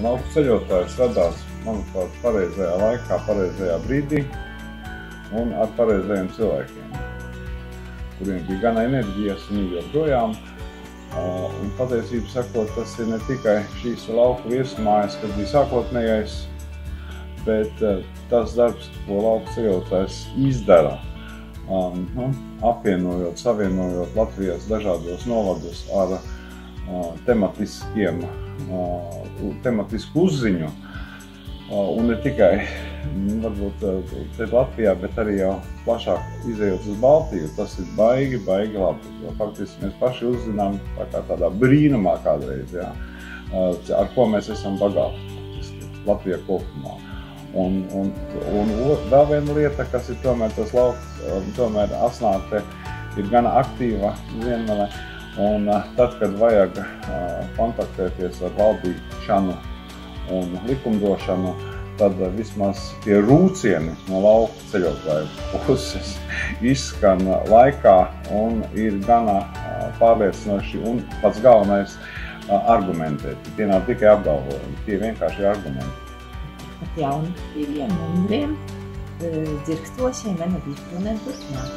Lauku ceļotājs radās, manuprāt, pareizajā laikā, pareizajā brīdī un ar pareizajiem cilvēkiem, kuriem bija gan enerģijas un joprojām. Un patiesību sakot, tas ir ne tikai šīs lauku viesmājas, kas bija sākotnējais, bet tas darbs, ko lauku ceļotājs izdara, apvienojot, savienojot Latvijas dažādos novadus ar tematisku uzziņu, un ne tikai varbūt te Latvijā, bet arī jau plašāk izejot uz Baltiju, tas ir baigi labi, jo faktiski mēs paši uzzinām tādā brīnumā kādreiz, ar ko mēs esam bagāti, Latvijā kopumā. Un vēl viena lieta, kas ir tomēr tas lauks, tomēr Asnāte ir gana aktīva vienmēr, un tad, kad vajag kontaktēties ar valdīšanu un likumdošanu, tad vismaz tie rūcieni no lauku ceļotāju puses izskan laikā un ir gana pārliecinoši un pats galvenais argumentēti. Tie nav tikai apgalvojumi, tie vienkārši ir argumenti. Jaunaktīviem numuriem dzirkstošiem enerģijas pilniem turpināt.